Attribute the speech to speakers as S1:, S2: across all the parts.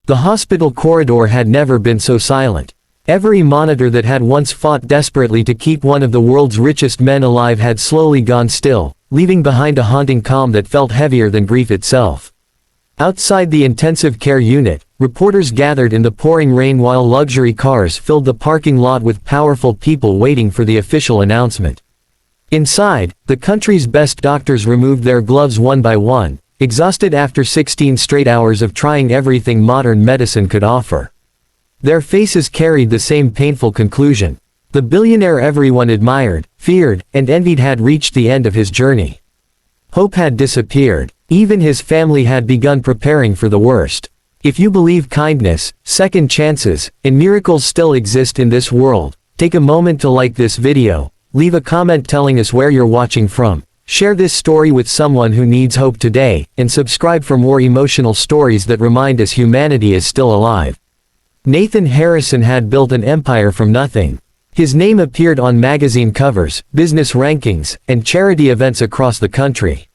S1: The hospital corridor had never been so silent. Every monitor that had once fought desperately to keep one of the world's richest men alive had slowly gone still, leaving behind a haunting calm that felt heavier than grief itself. Outside the intensive care unit, reporters gathered in the pouring rain while luxury cars filled the parking lot with powerful people waiting for the official announcement. Inside, the country's best doctors removed their gloves one by one, exhausted after 16 straight hours of trying everything modern medicine could offer. Their faces carried the same painful conclusion. The billionaire everyone admired, feared, and envied had reached the end of his journey. Hope had disappeared. Even his family had begun preparing for the worst. If you believe kindness, second chances, and miracles still exist in this world, take a moment to like this video, leave a comment telling us where you're watching from, share this story with someone who needs hope today, and subscribe for more emotional stories that remind us humanity is still alive. Nathan Harrison had built an empire from nothing. His name appeared on magazine covers, business rankings, and charity events across the country.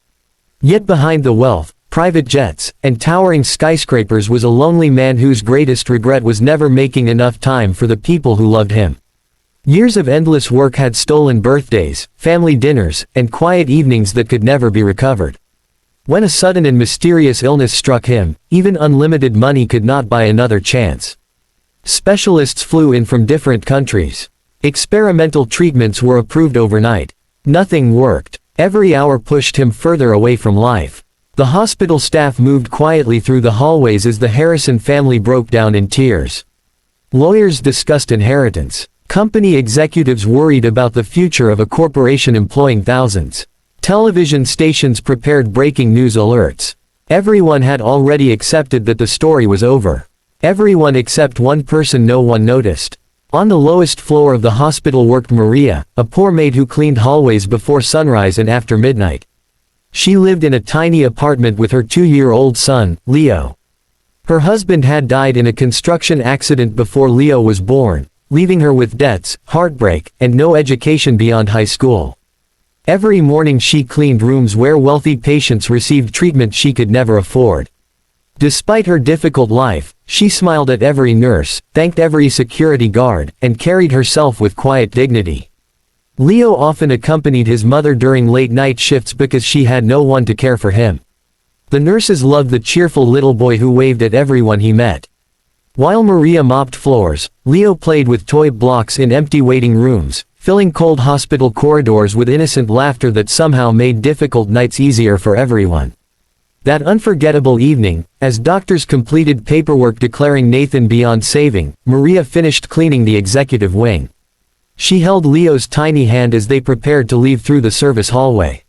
S1: Yet behind the wealth, private jets, and towering skyscrapers was a lonely man whose greatest regret was never making enough time for the people who loved him. Years of endless work had stolen birthdays, family dinners, and quiet evenings that could never be recovered. When a sudden and mysterious illness struck him, even unlimited money could not buy another chance. Specialists flew in from different countries. Experimental treatments were approved overnight. Nothing worked. Every hour pushed him further away from life. The hospital staff moved quietly through the hallways as the Harrison family broke down in tears. Lawyers discussed inheritance. Company executives worried about the future of a corporation employing thousands. Television stations prepared breaking news alerts. Everyone had already accepted that the story was over. Everyone except one person no one noticed. On the lowest floor of the hospital worked Maria, a poor maid who cleaned hallways before sunrise and after midnight. She lived in a tiny apartment with her 2-year-old son, Leo. Her husband had died in a construction accident before Leo was born, leaving her with debts, heartbreak, and no education beyond high school. Every morning she cleaned rooms where wealthy patients received treatment she could never afford. Despite her difficult life, she smiled at every nurse, thanked every security guard, and carried herself with quiet dignity. Leo often accompanied his mother during late-night shifts because she had no one to care for him. The nurses loved the cheerful little boy who waved at everyone he met. While Maria mopped floors, Leo played with toy blocks in empty waiting rooms, filling cold hospital corridors with innocent laughter that somehow made difficult nights easier for everyone. That unforgettable evening, as doctors completed paperwork declaring Nathan beyond saving, Maria finished cleaning the executive wing. She held Leo's tiny hand as they prepared to leave through the service hallway.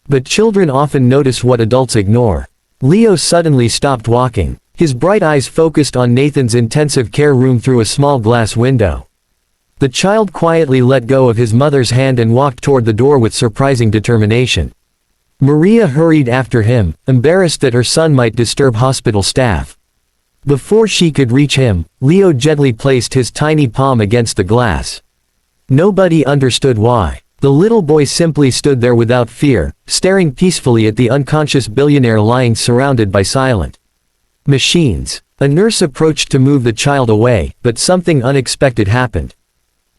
S1: But children often notice what adults ignore. Leo suddenly stopped walking. His bright eyes focused on Nathan's intensive care room through a small glass window. The child quietly let go of his mother's hand and walked toward the door with surprising determination. Maria hurried after him, embarrassed that her son might disturb hospital staff. Before she could reach him, Leo gently placed his tiny palm against the glass. Nobody understood why. The little boy simply stood there without fear, staring peacefully at the unconscious billionaire lying surrounded by silent machines. A nurse approached to move the child away, but something unexpected happened.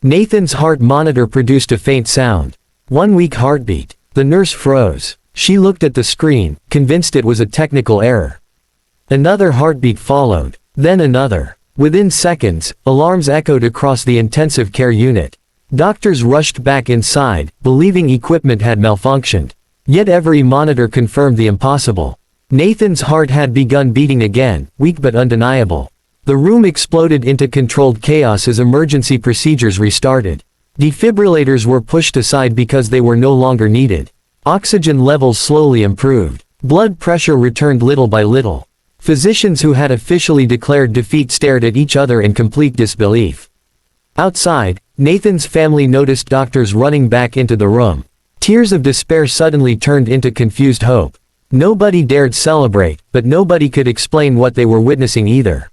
S1: Nathan's heart monitor produced a faint sound. 1 weak heartbeat. The nurse froze. She looked at the screen, convinced it was a technical error. Another heartbeat followed, then another. Within seconds, alarms echoed across the intensive care unit. Doctors rushed back inside, believing equipment had malfunctioned. Yet every monitor confirmed the impossible. Nathan's heart had begun beating again, weak but undeniable. The room exploded into controlled chaos as emergency procedures restarted. Defibrillators were pushed aside because they were no longer needed. Oxygen levels slowly improved. Blood pressure returned little by little. Physicians who had officially declared defeat stared at each other in complete disbelief. Outside, Nathan's family noticed doctors running back into the room. Tears of despair suddenly turned into confused hope. Nobody dared celebrate, but nobody could explain what they were witnessing either.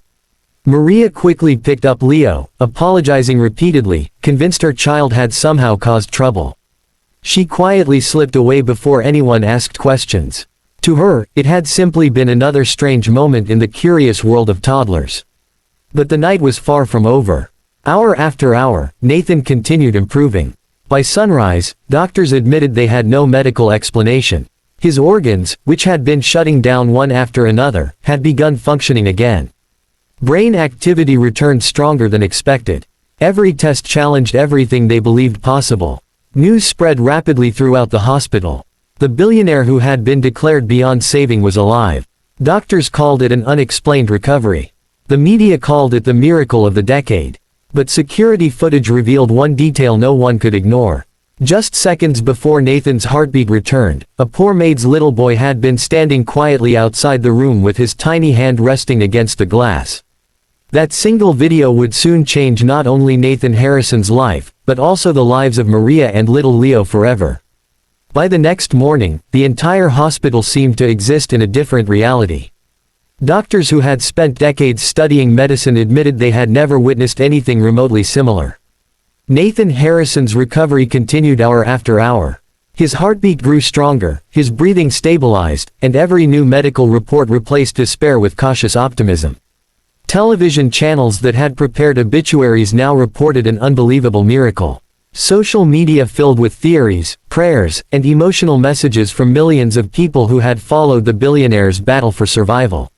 S1: Maria quickly picked up Leo, apologizing repeatedly, convinced her child had somehow caused trouble. She quietly slipped away before anyone asked questions. To her, it had simply been another strange moment in the curious world of toddlers. But the night was far from over. Hour after hour, Nathan continued improving. By sunrise, doctors admitted they had no medical explanation. His organs, which had been shutting down one after another, had begun functioning again. Brain activity returned stronger than expected. Every test challenged everything they believed possible. News spread rapidly throughout the hospital. The billionaire who had been declared beyond saving was alive. Doctors called it an unexplained recovery. The media called it the miracle of the decade. But security footage revealed one detail no one could ignore. Just seconds before Nathan's heartbeat returned, a poor maid's little boy had been standing quietly outside the room with his tiny hand resting against the glass. That single video would soon change not only Nathan Harrison's life, but also the lives of Maria and little Leo forever. By the next morning, the entire hospital seemed to exist in a different reality. Doctors who had spent decades studying medicine admitted they had never witnessed anything remotely similar. Nathan Harrison's recovery continued hour after hour. His heartbeat grew stronger, his breathing stabilized, and every new medical report replaced despair with cautious optimism. Television channels that had prepared obituaries now reported an unbelievable miracle. Social media filled with theories, prayers, and emotional messages from millions of people who had followed the billionaire's battle for survival.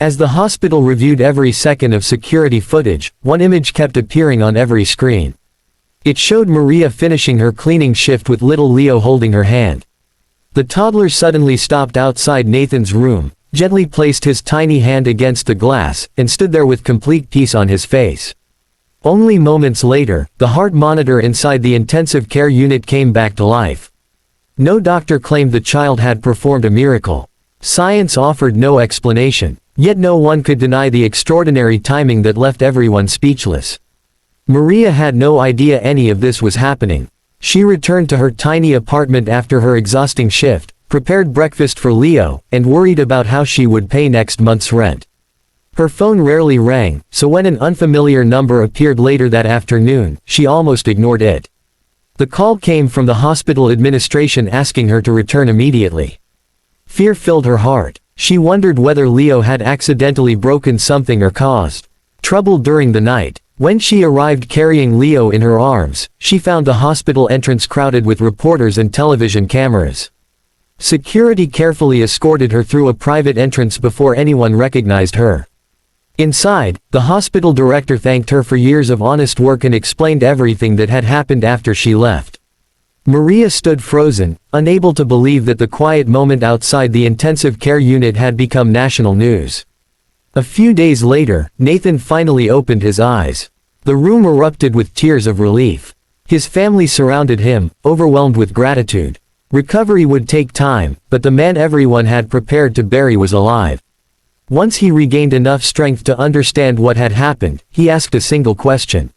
S1: As the hospital reviewed every second of security footage, one image kept appearing on every screen. It showed Maria finishing her cleaning shift with little Leo holding her hand. The toddler suddenly stopped outside Nathan's room, gently placed his tiny hand against the glass, and stood there with complete peace on his face. Only moments later, the heart monitor inside the intensive care unit came back to life. No doctor claimed the child had performed a miracle. Science offered no explanation, yet no one could deny the extraordinary timing that left everyone speechless. Maria had no idea any of this was happening. She returned to her tiny apartment after her exhausting shift, prepared breakfast for Leo, and worried about how she would pay next month's rent. Her phone rarely rang, so when an unfamiliar number appeared later that afternoon, she almost ignored it. The call came from the hospital administration asking her to return immediately. Fear filled her heart. She wondered whether Leo had accidentally broken something or caused trouble during the night. When she arrived carrying Leo in her arms, she found the hospital entrance crowded with reporters and television cameras. Security carefully escorted her through a private entrance before anyone recognized her. Inside, the hospital director thanked her for years of honest work and explained everything that had happened after she left. Maria stood frozen, unable to believe that the quiet moment outside the intensive care unit had become national news. A few days later, Nathan finally opened his eyes. The room erupted with tears of relief. His family surrounded him, overwhelmed with gratitude. Recovery would take time, but the man everyone had prepared to bury was alive. Once he regained enough strength to understand what had happened, he asked a single question.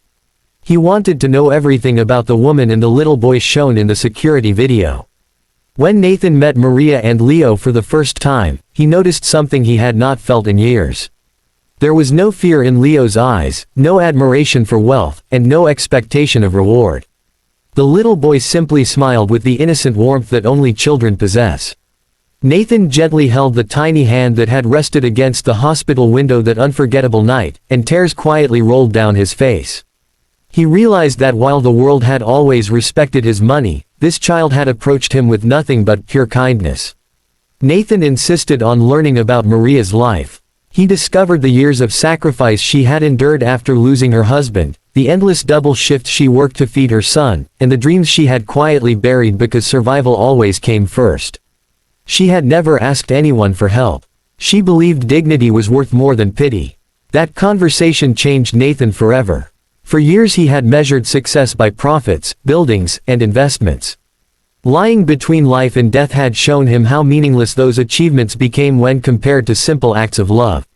S1: He wanted to know everything about the woman and the little boy shown in the security video. When Nathan met Maria and Leo for the first time, he noticed something he had not felt in years. There was no fear in Leo's eyes, no admiration for wealth, and no expectation of reward. The little boy simply smiled with the innocent warmth that only children possess. Nathan gently held the tiny hand that had rested against the hospital window that unforgettable night, and tears quietly rolled down his face. He realized that while the world had always respected his money, this child had approached him with nothing but pure kindness. Nathan insisted on learning about Maria's life. He discovered the years of sacrifice she had endured after losing her husband, the endless double shifts she worked to feed her son, and the dreams she had quietly buried because survival always came first. She had never asked anyone for help. She believed dignity was worth more than pity. That conversation changed Nathan forever. For years he had measured success by profits, buildings, and investments. Lying between life and death had shown him how meaningless those achievements became when compared to simple acts of love.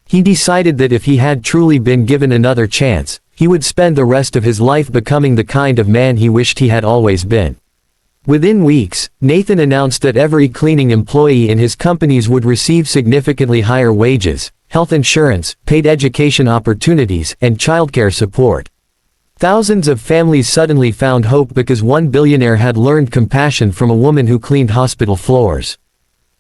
S1: He decided that if he had truly been given another chance, he would spend the rest of his life becoming the kind of man he wished he had always been. Within weeks, Nathan announced that every cleaning employee in his companies would receive significantly higher wages, health insurance, paid education opportunities, and childcare support. Thousands of families suddenly found hope because one billionaire had learned compassion from a woman who cleaned hospital floors.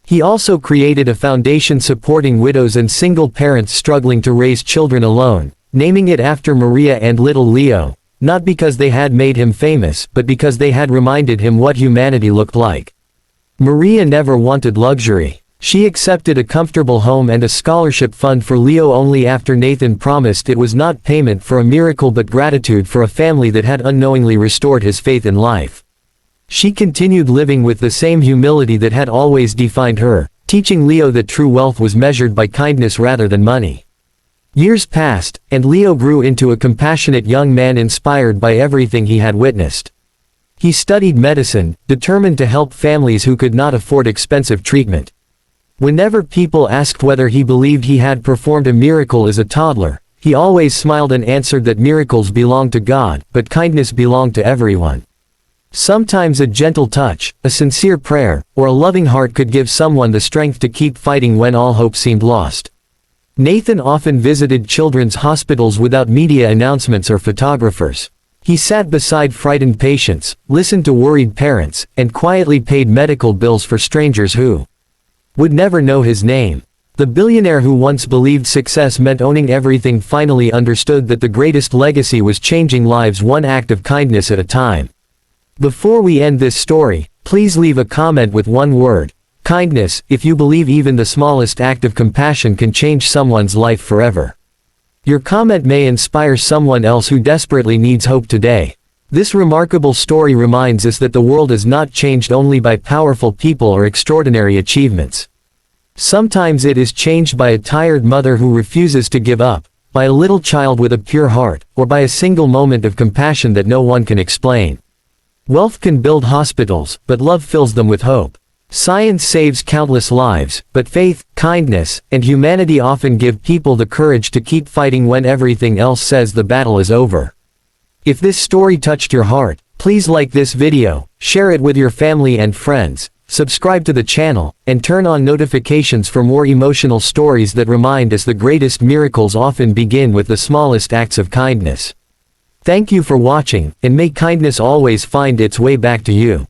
S1: He also created a foundation supporting widows and single parents struggling to raise children alone, naming it after Maria and little Leo, not because they had made him famous but because they had reminded him what humanity looked like. Maria never wanted luxury. She accepted a comfortable home and a scholarship fund for Leo only after Nathan promised it was not payment for a miracle but gratitude for a family that had unknowingly restored his faith in life. She continued living with the same humility that had always defined her, teaching Leo that true wealth was measured by kindness rather than money. Years passed, and Leo grew into a compassionate young man inspired by everything he had witnessed. He studied medicine, determined to help families who could not afford expensive treatment. Whenever people asked whether he believed he had performed a miracle as a toddler, he always smiled and answered that miracles belonged to God, but kindness belonged to everyone. Sometimes a gentle touch, a sincere prayer, or a loving heart could give someone the strength to keep fighting when all hope seemed lost. Nathan often visited children's hospitals without media announcements or photographers. He sat beside frightened patients, listened to worried parents, and quietly paid medical bills for strangers who would never know his name. The billionaire who once believed success meant owning everything finally understood that the greatest legacy was changing lives one act of kindness at a time. Before we end this story, please leave a comment with one word: kindness, if you believe even the smallest act of compassion can change someone's life forever. Your comment may inspire someone else who desperately needs hope today. This remarkable story reminds us that the world is not changed only by powerful people or extraordinary achievements. Sometimes it is changed by a tired mother who refuses to give up, by a little child with a pure heart, or by a single moment of compassion that no one can explain. Wealth can build hospitals, but love fills them with hope. Science saves countless lives, but faith, kindness, and humanity often give people the courage to keep fighting when everything else says the battle is over. If this story touched your heart, please like this video, share it with your family and friends, subscribe to the channel, and turn on notifications for more emotional stories that remind us the greatest miracles often begin with the smallest acts of kindness. Thank you for watching, and may kindness always find its way back to you.